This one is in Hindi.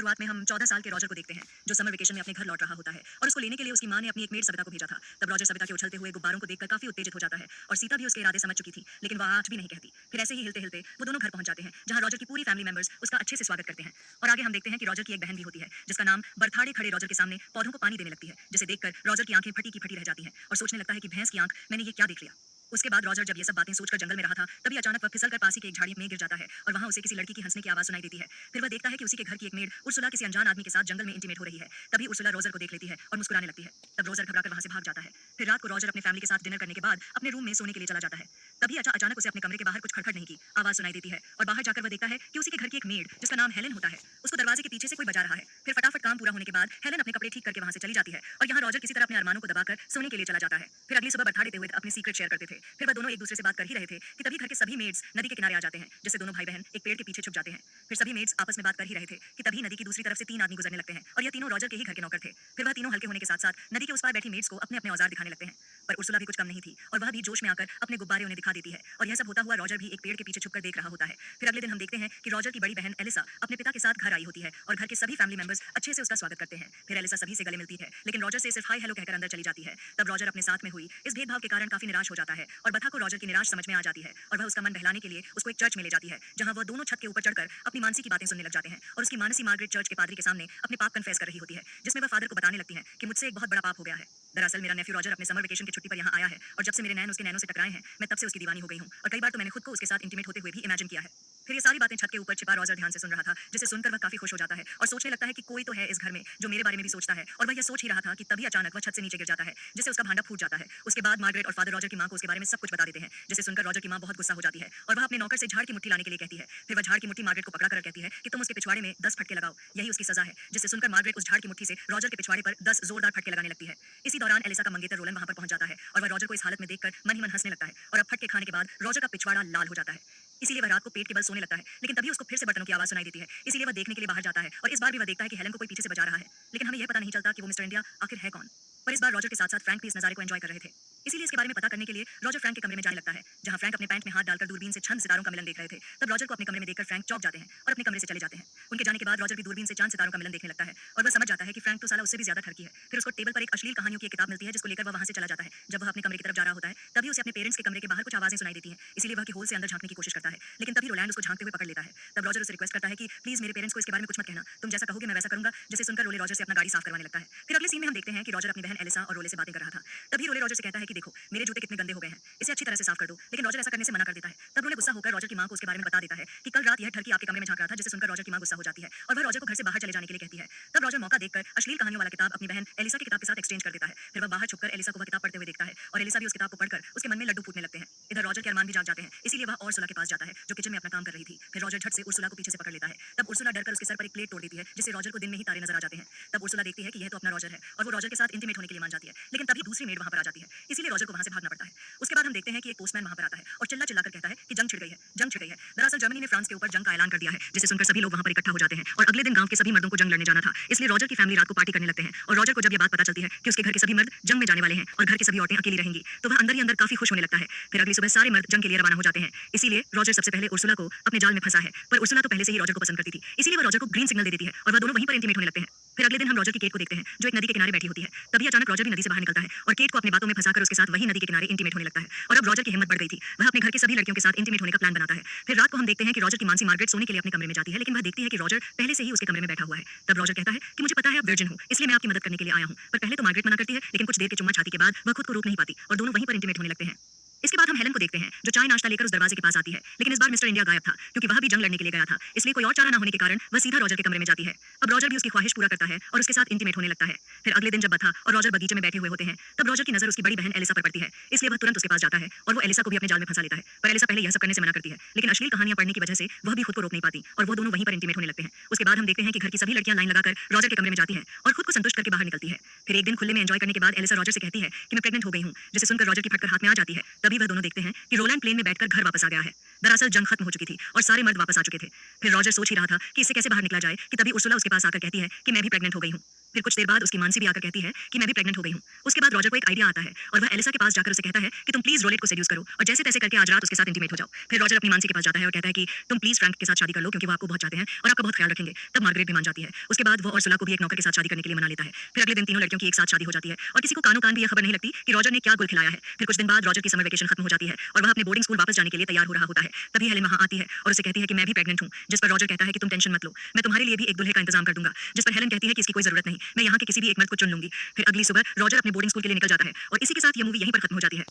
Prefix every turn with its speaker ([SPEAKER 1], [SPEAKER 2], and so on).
[SPEAKER 1] शुरुआत में हम 14 साल के रॉजर को देखते हैं, जो समर वेकेशन में अपने घर लौट रहा होता है और उसको लेने के लिए उसकी माँ ने अपनी एक मेड सविता को भेजा था। तब रॉजर सविता के उछलते हुए गुब्बारों को देखकर काफी उत्तेजित हो जाता है और सीता भी उसके इरादे समझ चुकी थी, लेकिन वह आज भी नहीं कहती। फिर ऐसे ही हिलते हिलते वो दोनों घर पहुंच जाते हैं, जहां रॉजर की पूरी फैमिली मेंबर्स उसका अच्छे से स्वागत करते हैं। और आगे हम देखते हैं कि रॉजर की एक बहन भी होती है, जिसका नाम बरथाड़े खड़े रॉजर के सामने पौधों को पानी देने लगती है, जिसे देखकर रॉजर की आंखें फटी की फटी रह जाती हैं और सोचने लगता है कि भैंस की आंख, मैंने ये क्या देख लिया। उसके बाद रॉजर जब ये सब बातें सोचकर जंगल में रहा था, तभी अचानक वह फिसलकर पास ही के एक झाड़ी में गिर जाता है और वहां उसे किसी लड़की की हंसने की आवाज सुनाई देती है। फिर वह देखता है कि उसी के घर की एक मेड उर्सुला किसी अनजान आदमी के साथ जंगल में इंटीमेट हो रही है। तभी उर्सुला रॉजर को देख लेती है और मुस्कुराने लगती है। तब रॉजर घबराकर वहां से भाग जाता है। फिर रात को रॉजर अपने फैमिली के साथ डिनर करने के बाद अपने रूम में सोने के लिए चला जाता है। तभी अचानक उसे अपने कमरे के बाहर कुछ खड़खड़ नहीं की आवाज सुनाई देती है और बाहर जाकर वह देखता है कि उसी के घर की एक मेड, जिसका नाम हेलेन होता है, उसको दरवाजे के पीछे से कोई बजा रहा है। फिर फटाफट काम पूरा होने के बाद हेलेन अपने कपड़े ठीक करके वहां से चली जाती है और यहाँ रॉजर किसी तरह अपने अरमानों को दबाकर सोने के लिए चला जाता है। फिर अगली सुबह बता देते हुए अपने सीक्रेट शेयर करते थे। फिर वह दोनों एक दूसरे से बात कर ही रहे थे कि तभी घर के सभी मेड्स नदी के किनारे आ जाते हैं, जिससे दोनों भाई बहन एक पेड़ के पीछे छुप जाते हैं। फिर सभी मेड्स आपस में बात कर ही रहे थे कि तभी नदी की दूसरी तरफ से 3 आदमी गुजरने लगते हैं और यह तीनों रॉजर के ही घर के नौकर थे। फिर वह तीनों हल्के होने के साथ साथ नदी के उस पार बैठी मेड्स को अपने अपने औजार दिखाने लगते हैं। पर उर्सुला भी कुछ कम नहीं थी और वह भी जोश में आकर अपने गुब्बारे उन्हें दिखा देती है और यह सब होता हुआ रॉजर भी एक पेड़ के पीछे छुपकर देख रहा होता है। फिर अगले दिन हम देखते हैं कि रॉजर की बड़ी बहन एलिसा अपने पिता के साथ घर आई होती है और घर के सभी फैमिली मेंबर्स अच्छे से उसका स्वागत करते हैं। फिर एलिसा सभी से गले मिलती है, लेकिन रॉजर से सिर्फ हाय हेलो कहकर अंदर चली जाती है। तब रॉजर अपने साथ में हुई इस भेदभाव के कारण काफी निराश हो जाता है और बथा को रॉजर की निराश समझ में आ जाती है और वह उसका मन बहलाने के लिए उसको एक चर्च में ले जाती है, जहां वह दोनों छत के ऊपर चढ़कर अपनी मानसी की बातें सुनने लग जाते हैं और उसकी मानसी मार्गरेट चर्च के पादरी के सामने अपने पाप कन्फेस कर रही होती है, जिसमें वह फादर को बताने लगती है कि मुझसे एक बहुत बड़ा पाप हो गया है। दरअसल मेरा नेफ्यू रॉजर अपने समर वेकेशन की छुट्टी पर यहाँ आया है और जब से मेरे नैन उसके नैनों से टकराए हैं, मैं तब से उसकी दीवानी हो गई हूँ और कई बार तो मैंने खुद को उसके साथ इंटीमेट होते हुए भी इमेजिन किया है। फिर ये सारी बातें छत के ऊपर छिपा रॉजर ध्यान से सुन रहा था, जिसे सुनकर वह काफी खुश हो जाता है और सोचने लगता है कि कोई तो है इस घर में जो मेरे बारे में भी सोचता है। और वह यह सोच ही रहा था कि तभी अचानक वह छत से नीचे गिर जाता है, जिससे उसका भांडा फूट जाता है। उसके बाद मार्गरेट और फादर रॉजर की मां को उसके बारे में सब कुछ बता देते हैं, जिसे सुनकर रॉजर की मां बहुत गुस्सा हो जाती है और वह अपने नौकर से झाड़ की मुट्ठी लाने के लिए कहती है। फिर वह झाड़ की मुट्ठी मार्गरेट को पकड़ा कर कहती है कि तुम उसके पिछवाड़े में 10 फटके लगाओ, यही उसकी सजा है। जिसे सुनकर मार्गरेट उस झाड़ की मुट्ठी से रॉजर के पिछवाड़े पर 10 जोरदार फटके लगाने लगती है। इसी दौरान एलिसा का मंगेतर रोलन वहां पर पहुंच जाता है और वह रॉजर को इस हालत में देखकर मन ही मन हंसने लगता है और अब फटके खाने के बाद रॉजर का पिछवाड़ा लाल हो जाता है। इसीलिए वह रात को पेट के बल सोने लगता है, लेकिन तभी उसको फिर से बटनों की आवाज सुनाई देती है। इसीलिए वह देखने के लिए बाहर जाता है और इस बार भी वह देखता है कि हेलन को कोई पीछे से बजा रहा है, लेकिन हमें यह पता नहीं चलता कि वो मिस्टर इंडिया आखिर है कौन। पर इस बार रॉजर के साथ साथ फ्रैंक भी इस नजारे को एंजॉय कर रहे थे। इसीलिए इसके बारे में पता करने के लिए रॉजर फ्रैंक के कमरे में जाने लगता है, जहां फ्रैंक अपने पैंट में हाथ डालकर दूरबीन से छंद सितारों का मिलन देख रहे थे। तब रॉजर को अपने कमरे में देखकर फ्रैंक चौंक जाते हैं और अपने कमरे से चले जाते हैं। उनके जाने के बाद रॉजर भी दूरबीन से चांद सितारों का मिलन देखने लगता है और वह समझ जाता है कि फ्रैंक तो साला उससे भी ज्यादा ठरकी है। फिर उसको टेबल पर एक अश्लील कहानियों की एक किताब मिलती है, जिसको लेकर वह वहां से चला जाता है। जब वह अपने कमरे की तरफ जा रहा होता है, तभी उसे अपने पेरेंट्स के कमरे के बाहर कुछ आवाजें सुनाई देती हैं। इसीलिए वह की होल से अंदर झांकने की कोशिश करता है, लेकिन तभी रोलैंड उसको झांकते हुए पकड़ लेता है। तब रॉजर उसे रिक्वेस्ट करता है कि प्लीज मेरे पेरेंट्स को इसके बारे में कुछ मत कहना, तुम जैसा कहोगे मैं वैसा करूंगा। जिसे सुनकर रोले रॉजर से अपना गाड़ी साफ करवाने लगता है। फिर अगले सीन में हम देखते हैं कि रॉजर अपनी बहन एलिसा और रोले से बातें कर रहा था। तभी रोले रॉजर से कहता है कि देखो मेरे जूते कितने गंदे हो गए हैं, इसे अच्छी तरह से साफ कर दो। लेकिन रॉजर ऐसा करने से मना कर देता है। तब रोले गुस्सा होकर रॉजर की मां को उसके बारे में बता देता है कि कल रात यह ठरकी आपके कमरे में झांक रहा था, जिसे सुनकर रॉजर की मां गुस्सा हो जाती है और वह रॉजर को घर से बाहर चले जाने के लिए कहती है। तब रॉजर मौका देखकर अश्लील कहानियों वाला किताब अपनी बहन एलिसा की किताब के साथ एक्सचेंज कर देता है। फिर वह बाहर छुपकर एलिसा को वह किताब पढ़ते हुए देखता है और एलिसा भी उस किताब को पढ़कर उसके मन में लड्डू फूटने लगते हैं। इधर रॉजर के अरमान भी जाग जाते हैं, इसीलिए वह उर्सुला के पास जाता है, जो किचन में अपना काम कर रही थी। फिर रॉजर झट से उर्सुला को पीछे से पकड़ लेता है। तब उर्सुला डरकर उसके सर पर एक प्लेट तोड़ देती है, जिससे रॉजर को दिन में ही तारे नजर आ जाते हैं। तब उर्सुला देखती है कि यह तो अपना रॉजर है और वो रॉजर के साथ इंटीमेट होने के लिए मान जाती है, लेकिन तभी दूसरी मेड वहां पर आ जाती है, इसीलिए रॉजर को वहां से भागना पड़ता है। उसके बाद हम देखते हैं कि एक पोस्टमैन वहां पर आता है और चिल्ला चिल्लाकर कहता है कि जंग छिड़ गई है, जंग छिड़ गई है। दरअसल जर्मनी ने फ्रांस के ऊपर जंग का ऐलान कर दिया है, जिसे सुनकर सभी लोग वहां पर इकट्ठा हो जाते हैं और अगले दिन गांव के सभी मर्दों को जंग लड़ने जाना था। इसलिए रॉजर की फैमिली रात को पार्टी करने लगते हैं और रॉजर को जब यह बात पता चलती है कि उसके घर के सभी मर्द जंग में जाने वाले हैं और घर की सभी औरतें अकेली रहेंगी, तो वह अंदर ही अंदर काफी खुश होने लगता है। फिर अगली सुबह सारे मर्द जंग के लिए रवाना हो जाते हैं। इसीलिए रॉजर सबसे पहले उर्सुला को अपने जाल में फंसा है, पर उर्सुला तो पहले से ही रॉजर को पसंद करती थी, इसीलिए वह रॉजर को ग्रीन सिग्नल दे देती है और वह दोनों वहीं पर इंटीमेट होने लगते हैं। फिर अगले दिन हम रॉजर की केट को देखते हैं, जो एक नदी के किनारे बैठी होती है। तभी अचानक रॉजर भी नदी से बाहर निकलता है और केट को अपनी बातों में फंसाकर उसके साथ वही नदी के किनारे इंटीमेट होने लगता है और अब रॉजर की हिम्मत बढ़ गई थी। वह अपने घर की सभी लड़कियों के साथ इंटीमेट होने का प्लान बनाता है। फिर रात को हम देखते हैं कि रॉजर की मानसी मार्गरेट सोने के लिए अपने कमरे में जाती है, लेकिन वह देखती है कि रॉजर पहले से ही उसके कमरे में बैठा हुआ है। तब रॉजर कहता है कि मुझे पता है आप वर्जिन हो, इसलिए मैं आपकी मदद करने के लिए आया हूं। पर पहले तो मार्गरेट मना करती है, लेकिन कुछ देर के चुम्मा छाती के बाद वह खुद को रोक नहीं पाती और दोनों वहीं पर इंटीमेट होने लगते हैं। इसके बाद हम हेलन को देखते हैं, जो चाय नाश्ता लेकर उस दरवाजे के पास आती है, लेकिन इस बार मिस्टर इंडिया गायब था, क्योंकि वह भी जंग लड़ने के लिए गया था। इसलिए कोई और चारा न होने के कारण वह सीधा रॉजर के कमरे में जाती है। अब रॉजर भी उसकी ख्वाहिश पूरा करता है और उसके साथ इंटीमेट होने लगता है। फिर अगले दिन जब बथा और रॉजर बगीचे में बैठे हुए होते हैं, तब रॉजर की नजर उसकी बड़ी बहन एलिसा पर पड़ती है, इसलिए वह तुरंत उसके पास जाता है और वो एलिसा को भी अपने जाल में फंसा लेता है। पर एलिसा पहले यह सब करने से मना करती है, लेकिन अश्लील कहानियां पढ़ने की वजह से वह भी खुद को रोक नहीं पाती और वो दोनों वहीं पर इंटीमेट होने लगते हैं। उसके बाद हम देखते हैं कि घर की सभी लड़कियां लाइन लगाकर रॉजर के कमरे में जाती हैं और खुद को संतुष्ट करके बाहर निकलती है। फिर एक दिन खुले में एंजॉय करने के बाद एलिसा रॉजर से कहती है कि मैं प्रेग्नेंट हो गई हूं, जिसे सुनकर रॉजर की फटकर हाथ में आ जाती है। तभी वह दोनों देखते हैं कि रोलैंड प्लेन में बैठकर घर वापस आ गया है। दरअसल जंग खत्म हो चुकी थी और सारे मर्द वापस आ चुके थे। फिर रॉजर सोच ही रहा था कि इससे कैसे बाहर निकला जाए कि तभी उर्सुला उसके पास आकर कहती है कि मैं भी प्रेग्नेंट हो गई हूं। फिर कुछ देर बाद उसकी मानसी भी आकर कहती है कि मैं भी प्रेग्नेंट हो गई हूँ। उसके बाद रॉजर को एक आइडिया आता है और वह एलिसा के पास जाकर उसे कहता है कि तुम प्लीज रोलेट को सेड्यूस करो और जैसे तैसे करके आज रात उसके साथ इंटीमेट हो जाओ। फिर रॉजर अपनी मानसी के पास जाता है और कहता है कि तुम प्लीज फ्रैंक के साथ शादी कर लो क्योंकि वो आपको बहुत चाहते हैं और आपका बहुत ख्याल रखेंगे। तब मार्गरेट भी मान जाती है। उसके बाद वो और सुला को भी एक नौकर के साथ शादी करने के लिए मना लेता है। फिर अगले दिन तीनों लड़कियों की एक साथ शादी हो जाती है और किसी को कानो कान भी यह खबर नहीं लगती कि रॉजर ने क्या गुल खिलाया है। फिर कुछ दिन बाद रॉजर की समर वेकेशन खत्म हो जाती है और वह अपने बोर्डिंग स्कूल वापस जाने के लिए तैयार हो रहा होता है। तभी हेलेन वहां आती है और उसे कहती है कि मैं भी प्रेग्नेंट हूँ, जिस पर रॉजर कहता है कि तुम टेंशन मत लो, मैं तुम्हारे लिए भी एक दूल्हे का इंतजाम कर दूंगा। जिस पर हेलेन कहती है कि इसकी कोई जरूरत नहीं, मैं यहाँ के किसी भी एक मर्द को चुन लूंगी। फिर अगली सुबह रॉजर अपने बोर्डिंग स्कूल के लिए निकल जाता है और इसी के साथ ये मूवी यहीं पर खत्म हो जाती है।